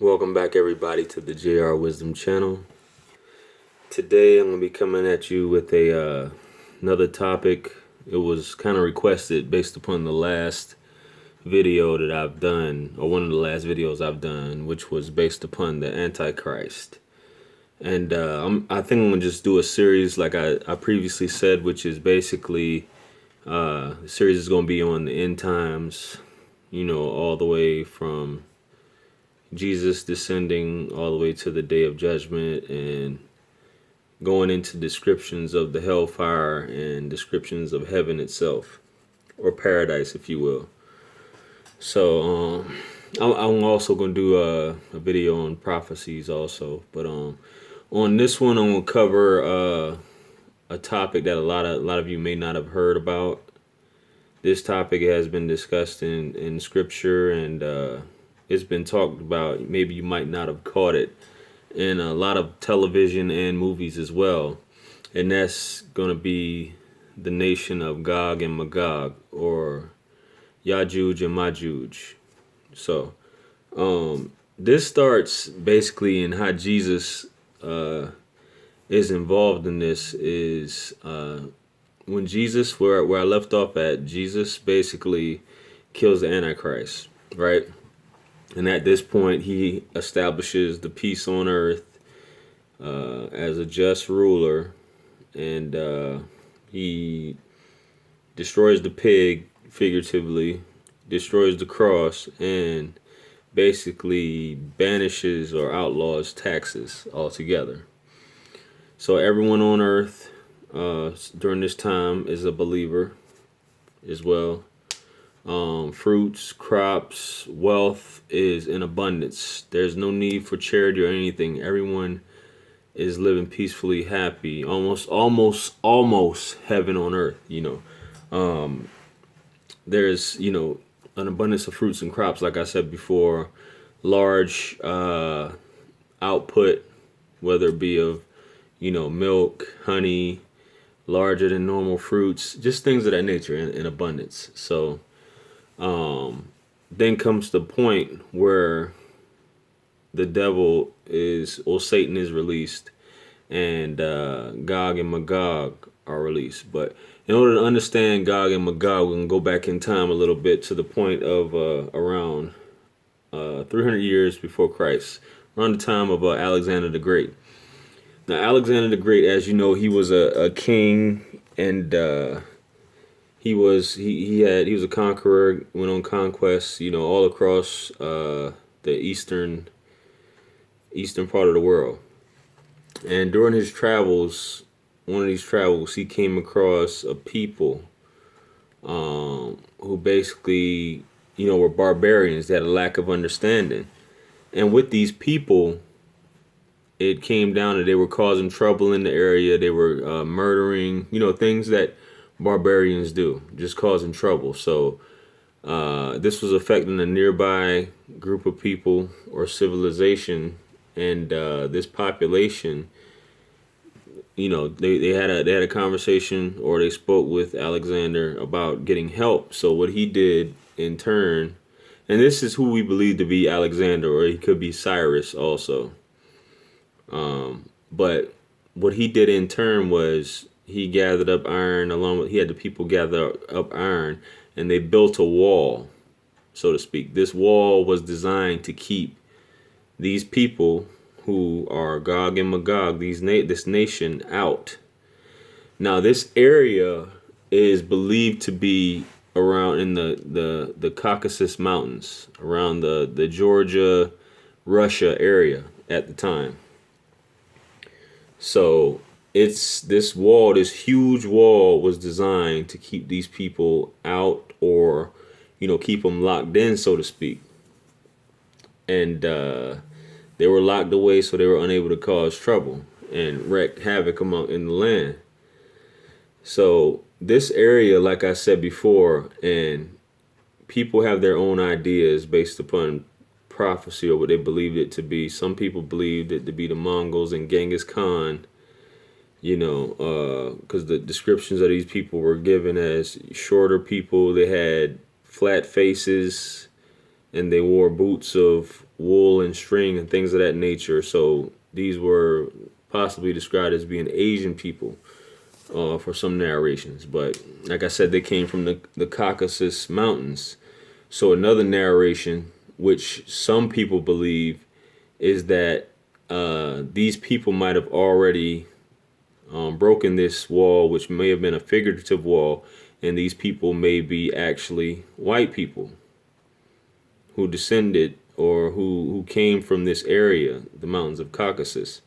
Welcome back, everybody, to the JR Wisdom channel. Today, I'm going to be coming at you with another topic. It was kind of requested based upon the last video that I've done, or one of the last videos I've done, which was based upon the Antichrist. And I think I'm going to just do a series like I previously said, which is basically, the series is going to be on the end times, all the way from Jesus descending all the way to the day of judgment and going into descriptions of the hellfire and descriptions of heaven itself, or paradise, if you will. So I'm also going to do a video on prophecies also. But on this one, I'm going to cover a topic that a lot of you may not have heard about. This topic has been discussed in scripture, and it's been talked about. Maybe you might not have caught it in a lot of television and movies as well. And that's going to be the nation of Gog and Magog, or Yajuj and Majuj. So this starts basically in how Jesus is involved in this is when Jesus, where I left off at, Jesus basically kills the Antichrist, right? And at this point, he establishes the peace on earth as a just ruler, and he destroys the pig, figuratively, destroys the cross, and basically banishes or outlaws taxes altogether. So everyone on earth during this time is a believer as well. Fruits, crops, wealth is in abundance. There's no need for charity or anything. Everyone is living peacefully, happy, almost heaven on earth. There's an abundance of fruits and crops, like I said before, large output, whether it be of milk, honey, larger than normal fruits, just things of that nature in abundance. So then comes the point where the devil or Satan is released, and Gog and Magog are released. But in order to understand Gog and Magog, we can go back in time a little bit to the point of around 300 years before Christ, around the time of Alexander the Great. Now, Alexander the Great, as you know, he was a king, and he was a conqueror, went on conquests, all across the eastern part of the world. And during his travels, one of these travels, he came across a people who basically, were barbarians. They had a lack of understanding. And with these people, it came down to they were causing trouble in the area. They were murdering, things that barbarians do, just causing trouble. So this was affecting a nearby group of people or civilization, and this population, they had a conversation, or they spoke with Alexander about getting help. So what he did in turn, and this is who we believe to be Alexander, or he could be Cyrus also. But what he did in turn was he gathered up iron he had the people gather up iron, and they built a wall, so to speak. This wall was designed to keep these people who are Gog and Magog, this nation, out. Now, this area is believed to be around in the Caucasus Mountains, around the Georgia, Russia area at the time. So this huge wall was designed to keep these people out, or keep them locked in, so to speak. And they were locked away, so they were unable to cause trouble and wreak havoc in the land. So this area, like I said before, and people have their own ideas based upon prophecy or what they believed it to be. Some people believed it to be the Mongols and Genghis Khan, because the descriptions of these people were given as shorter people. They had flat faces, and they wore boots of wool and string and things of that nature. So these were possibly described as being Asian people for some narrations. But like I said, they came from the Caucasus Mountains. So another narration, which some people believe, is that these people might have already broken this wall, which may have been a figurative wall, and these people may be actually white people who descended or who came from this area, the mountains of Caucasus,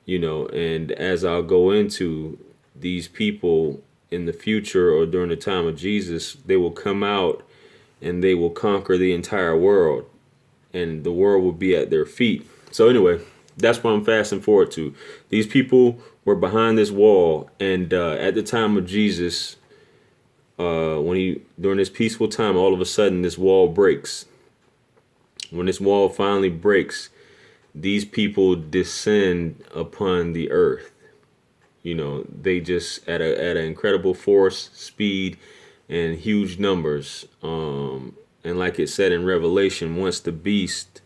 and as I'll go into, these people in the future or during the time of Jesus, they will come out and they will conquer the entire world, and the world will be at their feet. So anyway, that's what I'm fasting forward to. These people were behind this wall, and at the time of Jesus, during this peaceful time, all of a sudden this wall breaks. When this wall finally breaks, these people descend upon the earth. They just at an incredible force, speed, and huge numbers. And like it said in Revelation, once the beast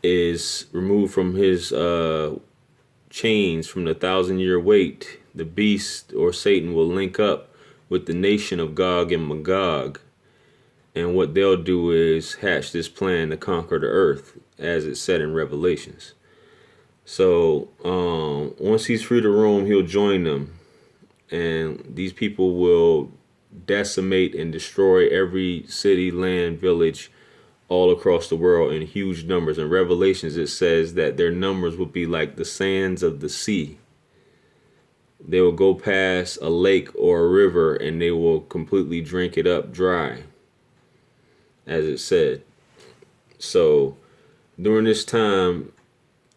is removed from his chains from the 1,000-year wait, the beast or Satan will link up with the nation of Gog and Magog. And what they'll do is hatch this plan to conquer the earth, as it said in Revelations. So once he's free to roam, he'll join them. And these people will decimate and destroy every city, land, village, all across the world in huge numbers. In Revelations, it says that their numbers will be like the sands of the sea. They will go past a lake or a river and they will completely drink it up dry, as it said. So during this time,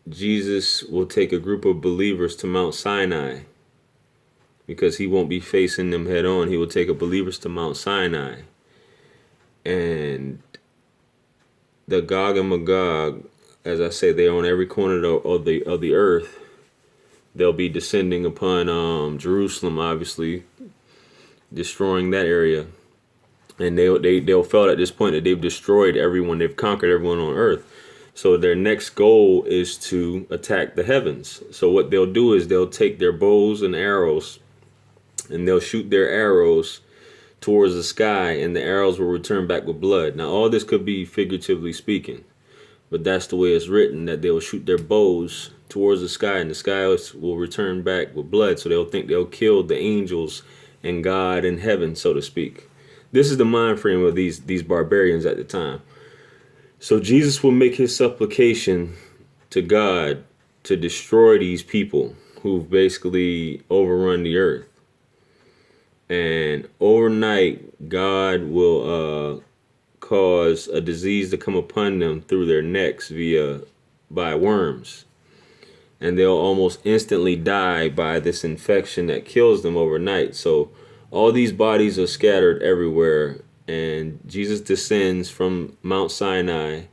Jesus will take a group of believers to Mount Sinai, because he won't be facing them head on. He will take believers to Mount Sinai. And the Gog and Magog, as I say, they're on every corner of the earth. They'll be descending upon Jerusalem, obviously, destroying that area. And they'll feel at this point that they've destroyed everyone. They've conquered everyone on earth. So their next goal is to attack the heavens. So what they'll do is they'll take their bows and arrows, and they'll shoot their arrows towards the sky, and the arrows will return back with blood. Now, all this could be figuratively speaking, but that's the way it's written, that they'll shoot their bows towards the sky, and the sky will return back with blood. So they'll think they'll kill the angels and God in heaven, so to speak. This is the mind frame of these barbarians at the time. So Jesus will make his supplication to God to destroy these people who've basically overrun the earth. And overnight, God will cause a disease to come upon them through their necks by worms. And they'll almost instantly die by this infection that kills them overnight. So all these bodies are scattered everywhere. And Jesus descends from Mount Sinai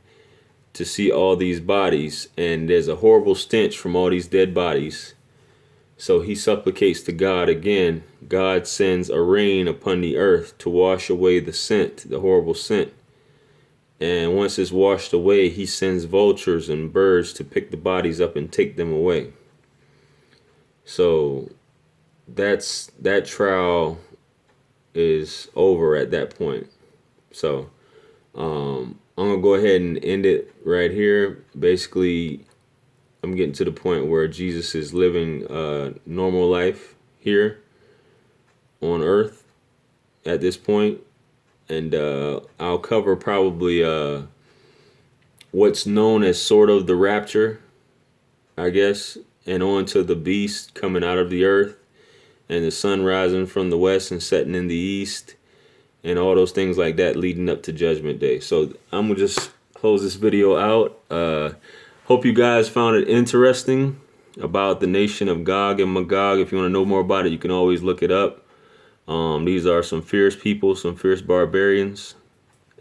to see all these bodies. And there's a horrible stench from all these dead bodies. So he supplicates to God again. God sends a rain upon the earth to wash away the scent, the horrible scent. And once it's washed away, he sends vultures and birds to pick the bodies up and take them away. So that trial is over at that point. So I'm going to go ahead and end it right here. Basically, I'm getting to the point where Jesus is living a normal life here on earth at this point. And I'll cover probably what's known as sort of the rapture, I guess, and on to the beast coming out of the earth and the sun rising from the west and setting in the east and all those things like that leading up to Judgment Day. So I'm going to just close this video out. Hope you guys found it interesting about the nation of Gog and Magog. If you want to know more about it, you can always look it up. These are some fierce people, some fierce barbarians,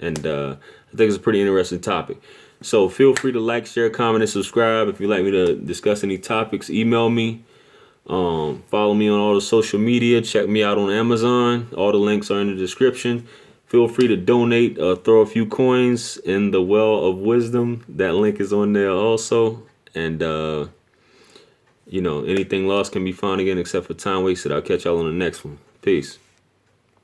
and I think it's a pretty interesting topic. So feel free to like, share, comment, and subscribe. If you'd like me to discuss any topics, email me. Follow me on all the social media. Check me out on Amazon. All the links are in the description. Feel free to donate, throw a few coins in the well of wisdom. That link is on there also. And, anything lost can be found again except for time wasted. I'll catch y'all on the next one. Peace.